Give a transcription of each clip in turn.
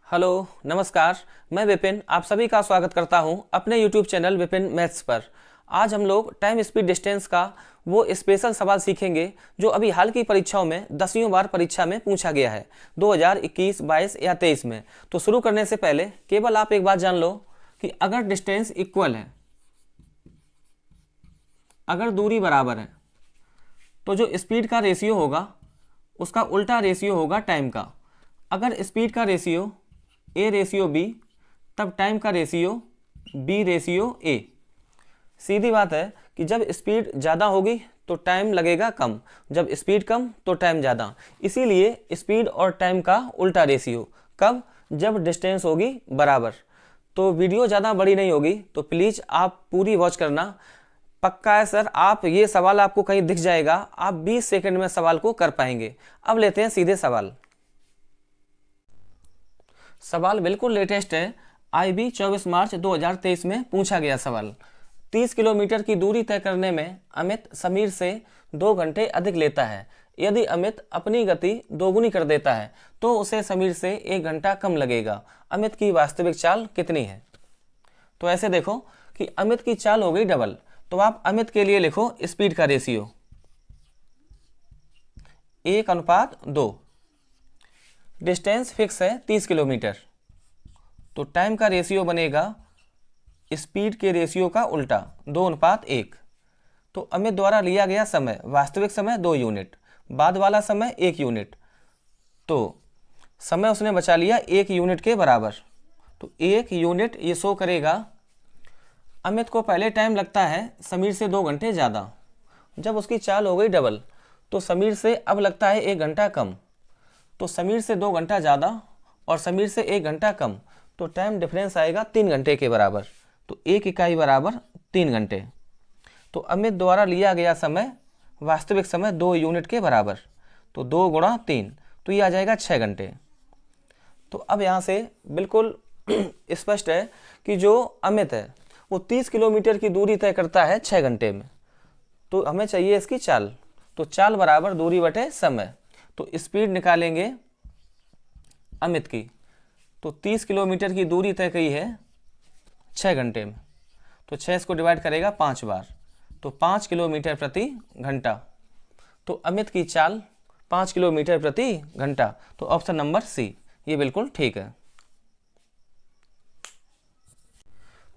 Hello नमस्कार। मैं विपिन आप सभी का स्वागत करता हूं अपने YouTube चैनल विपिन मैथ्स पर। आज हम लोग टाइम स्पीड डिस्टेंस का वो स्पेशल सवाल सीखेंगे जो अभी हाल की परीक्षाओं में 10वीं बार परीक्षा में पूछा गया है 2021, 22 या 23 में। तो शुरू करने से पहले केवल आप एक बात जान लो कि अगर डिस्टेंस इक्वल है, अगर दूरी बराबर है, तो जो स्पीड का रेशियो होगा उसका उल्टा रेशियो होगा टाइम का। अगर स्पीड का रेशियो ए रेशियो बी, तब टाइम का रेशियो बी रेशियो ए। सीधी बात है कि जब स्पीड ज़्यादा होगी तो टाइम लगेगा कम, जब स्पीड कम तो टाइम ज़्यादा। इसीलिए स्पीड और टाइम का उल्टा रेशियो कब? जब डिस्टेंस होगी बराबर। तो वीडियो ज़्यादा बड़ी नहीं होगी तो प्लीज़ आप पूरी वॉच करना। पक्का है सर, आप ये सवाल आपको कहीं दिख जाएगा, आप 20 सेकंड में सवाल को कर पाएंगे। अब लेते हैं सीधे सवाल। सवाल बिल्कुल लेटेस्ट है, IB 24 मार्च 2023 में पूछा गया सवाल। 30 किलोमीटर की दूरी तय करने में अमित समीर से 2 घंटे अधिक लेता है। यदि अमित अपनी गति दोगुनी कर देता है तो उसे समीर से 1 घंटा कम लगेगा। अमित की वास्तविक चाल कितनी है? तो ऐसे देखो कि अमित की चाल हो गई डबल, तो आप अमित के लिए लिखो स्पीड का रेशियो 1:2। डिस्टेंस फिक्स है 30 किलोमीटर, तो टाइम का रेशियो बनेगा स्पीड के रेशियो का उल्टा 2:1। तो अमित द्वारा लिया गया समय, वास्तविक समय 2 यूनिट, बाद वाला समय 1 यूनिट, तो समय उसने बचा लिया 1 यूनिट के बराबर। तो 1 यूनिट ये शो करेगा। अमित को पहले टाइम लगता है समीर से 2 घंटे ज़्यादा। जब उसकी चाल हो गई डबल तो समीर से अब लगता है 1 घंटा कम। तो समीर से 2 घंटा ज़्यादा और समीर से 1 घंटा कम, तो टाइम डिफरेंस आएगा 3 घंटे के बराबर। तो 1 इकाई बराबर 3 घंटे। तो अमित द्वारा लिया गया समय, वास्तविक समय 2 यूनिट के बराबर, तो 2 गुणा 3, तो ये आ जाएगा 6 घंटे। तो अब यहाँ से बिल्कुल स्पष्ट है कि जो अमित है वो 30 किलोमीटर की दूरी तय करता है 6 घंटे में। तो हमें चाहिए इसकी चाल, तो चाल बराबर दूरी बटे समय। तो स्पीड निकालेंगे अमित की, तो 30 किलोमीटर की दूरी तय की है 6 घंटे में, तो 6 इसको डिवाइड करेगा 5 बार, तो 5 किलोमीटर प्रति घंटा। तो अमित की चाल 5 किलोमीटर प्रति घंटा, तो ऑप्शन नंबर सी ये बिल्कुल ठीक है।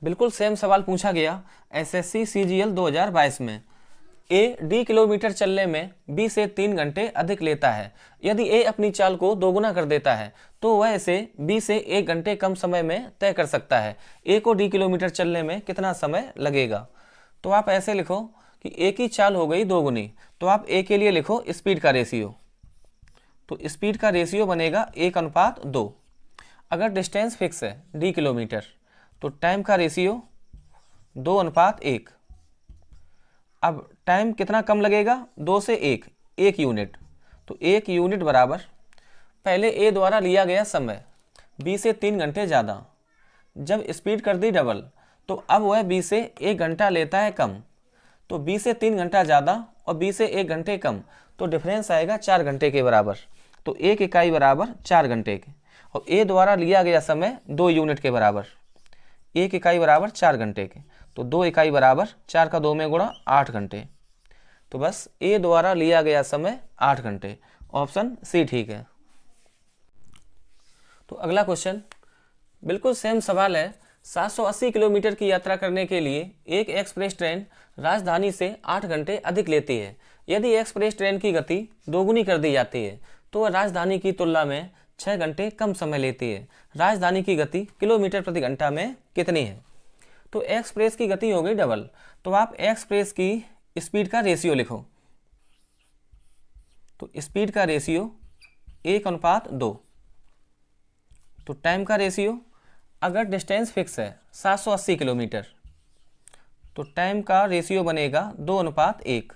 बिल्कुल सेम सवाल पूछा गया SSC CGL 2022 में। A D किलोमीटर चलने में B से 3 घंटे अधिक लेता है। यदि A अपनी चाल को दोगुना कर देता है तो वह इसे B से 1 घंटे कम समय में तय कर सकता है। A को D किलोमीटर चलने में कितना समय लगेगा? तो आप ऐसे लिखो कि A की चाल हो गई दोगुनी, तो आप A के लिए लिखो स्पीड का रेशियो। तो स्पीड का रेशियो बनेगा 1:2। अगर डिस्टेंस फिक्स है D किलोमीटर तो टाइम का रेशियो 2:1। अब टाइम कितना कम लगेगा? 2 से 1 यूनिट, तो 1 यूनिट बराबर पहले ए द्वारा लिया गया समय बी से 3 घंटे ज़्यादा। जब स्पीड कर दी डबल तो अब वह बी से 1 घंटा लेता है कम, तो बी से 3 घंटा ज़्यादा और बी से 1 घंटे कम, तो डिफरेंस आएगा 4 घंटे के बराबर। तो 1 इकाई बराबर 4 घंटे के, और ए द्वारा लिया गया समय 2 यूनिट के बराबर। 1 इकाई बराबर 4 घंटे के, तो 2 इकाई बराबर 4 का 2 में गुणा 8 घंटे। तो बस ए द्वारा लिया गया समय 8 घंटे, ऑप्शन सी ठीक है। तो अगला क्वेश्चन बिल्कुल सेम सवाल है। 780 किलोमीटर की यात्रा करने के लिए एक एक्सप्रेस ट्रेन राजधानी से 8 घंटे अधिक लेती है। यदि एक्सप्रेस ट्रेन की गति दोगुनी कर दी जाती है तो वह राजधानी की तुलना में 6 घंटे कम समय लेती है। राजधानी की गति किलोमीटर प्रति घंटा में कितनी है? तो एक्सप्रेस की गति हो गई डबल, तो आप एक्सप्रेस की स्पीड का रेशियो लिखो। तो स्पीड का रेशियो 1:2। तो टाइम का रेशियो, अगर डिस्टेंस फिक्स है 780 किलोमीटर तो टाइम का रेशियो बनेगा 2:1।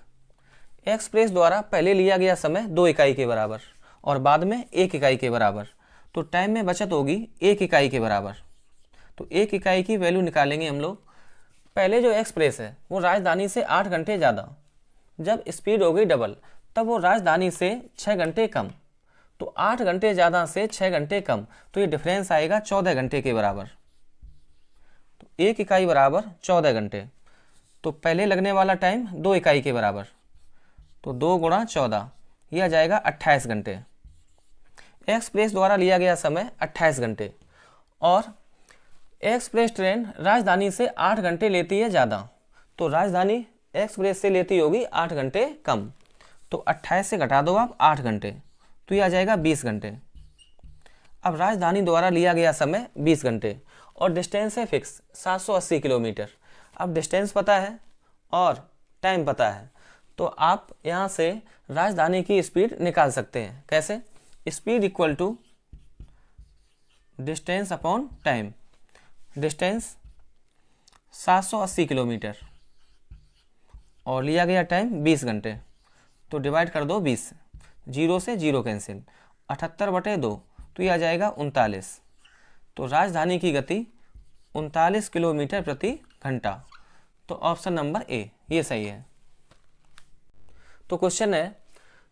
एक्सप्रेस द्वारा पहले लिया गया समय 2 इकाई के बराबर और बाद में 1 इकाई के बराबर, तो टाइम में बचत होगी 1 इकाई के बराबर। तो 1 इकाई की वैल्यू निकालेंगे हम लोग। पहले जो एक्सप्रेस है वो राजधानी से 8 घंटे ज़्यादा, जब स्पीड हो गई डबल तब वो राजधानी से 6 घंटे कम, तो 8 घंटे ज़्यादा से 6 घंटे कम, तो ये डिफरेंस आएगा 14 घंटे के बराबर। तो 1 इकाई बराबर 14 घंटे, तो पहले लगने वाला टाइम 2 इकाई के बराबर, तो 2 गुणा 14, यह आ जाएगा 28 घंटे। एक्सप्रेस द्वारा लिया गया समय 28 घंटे और एक्सप्रेस ट्रेन राजधानी से 8 घंटे लेती है ज़्यादा, तो राजधानी एक्सप्रेस से लेती होगी 8 घंटे कम। तो 28 से घटा दो आप 8 घंटे, तो ये आ जाएगा 20 घंटे। अब राजधानी द्वारा लिया गया समय 20 घंटे और डिस्टेंस है फिक्स 780 किलोमीटर। अब डिस्टेंस पता है और टाइम पता है, तो आप यहाँ से राजधानी की स्पीड निकाल सकते हैं। कैसे? Speed equal to distance upon time. Distance 780 kilometre और लिया गया टाइम 20 घंटे, तो डिवाइड कर दो 20 से, 0 से 0 कैंसिल, 78/2, तो ये आ जाएगा 39। तो राजधानी की गति 39 किलोमीटर प्रति घंटा। तो ऑप्शन नंबर ए ये सही है। तो क्वेश्चन है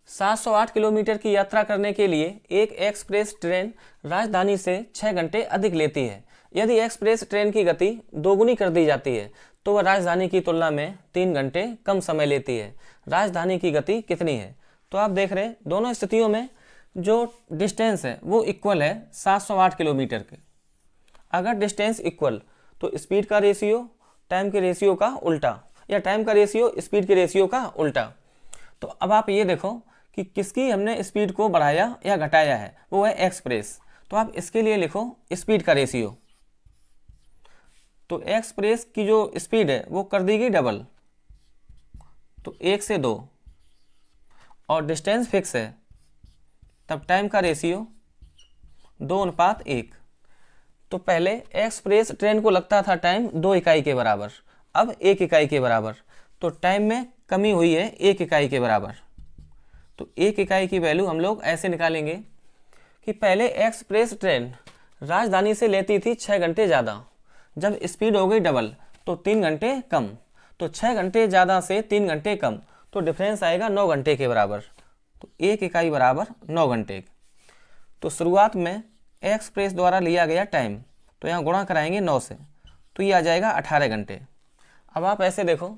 708 किलोमीटर की यात्रा करने के लिए एक एक्सप्रेस ट्रेन राजधानी से 6 घंटे अधिक लेती है। यदि एक्सप्रेस ट्रेन की गति दोगुनी कर दी जाती है तो वह राजधानी की तुलना में 3 घंटे कम समय लेती है। राजधानी की गति कितनी है? तो आप देख रहे हैं दोनों स्थितियों में जो डिस्टेंस है वो इक्वल है 708 किलोमीटर के। अगर डिस्टेंस इक्वल तो स्पीड का रेशियो टाइम के रेशियो का उल्टा, या टाइम का रेशियो स्पीड के रेशियो का उल्टा। तो अब आप ये देखो कि किसकी हमने स्पीड को बढ़ाया या घटाया है, वो है एक्सप्रेस। तो आप इसके लिए लिखो स्पीड का रेशियो। तो एक्सप्रेस की जो स्पीड है वो कर दी गई डबल, तो 1 से 2, और डिस्टेंस फिक्स है, तब टाइम का रेशियो 2:1। तो पहले एक्सप्रेस ट्रेन को लगता था टाइम 2 इकाई के बराबर, अब 1 इकाई के बराबर, तो टाइम में कमी हुई है 1 इकाई के बराबर। तो 1 इकाई की वैल्यू हम लोग ऐसे निकालेंगे कि पहले एक्सप्रेस ट्रेन राजधानी से लेती थी 6 घंटे ज़्यादा, जब स्पीड हो गई डबल तो 3 घंटे कम, तो 6 घंटे ज़्यादा से 3 घंटे कम, तो डिफरेंस आएगा 9 घंटे के बराबर। तो 1 इकाई बराबर 9 घंटे। तो शुरुआत में एक्सप्रेस द्वारा लिया गया टाइम, तो यहाँ गुणा कराएंगे 9 से, तो ये आ जाएगा 18 घंटे। अब आप ऐसे देखो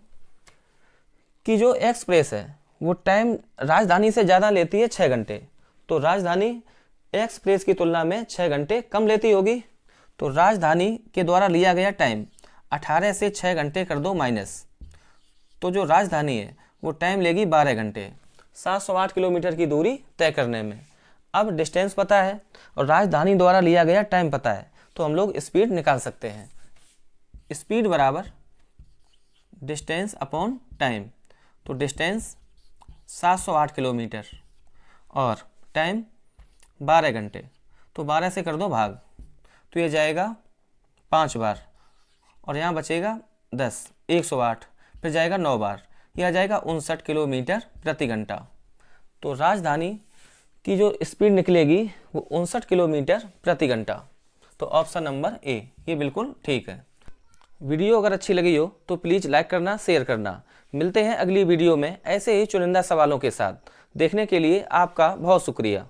कि जो एक्सप्रेस है वो टाइम राजधानी से ज़्यादा लेती है 6 घंटे, तो राजधानी एक्सप्रेस की तुलना में 6 घंटे कम लेती होगी। तो राजधानी के द्वारा लिया गया टाइम 18 से 6 घंटे कर दो माइनस, तो जो राजधानी है वो टाइम लेगी 12 घंटे 708 किलोमीटर की दूरी तय करने में। अब डिस्टेंस पता है और राजधानी द्वारा लिया गया टाइम पता है, तो हम लोग स्पीड निकाल सकते हैं। स्पीड बराबर डिस्टेंस अपॉन टाइम। तो डिस्टेंस 708 किलोमीटर और टाइम 12 घंटे, तो 12 से कर दो भाग, तो ये जाएगा 5 बार और यहाँ बचेगा 10, 108, फिर जाएगा 9 बार, यह आ जाएगा 59 किलोमीटर प्रति घंटा। तो राजधानी की जो स्पीड निकलेगी वो 59 किलोमीटर प्रति घंटा। तो ऑप्शन नंबर ए ये बिल्कुल ठीक है। वीडियो अगर अच्छी लगी हो तो प्लीज़ लाइक करना, शेयर करना। मिलते हैं अगली वीडियो में ऐसे ही चुनिंदा सवालों के साथ। देखने के लिए आपका बहुत शुक्रिया।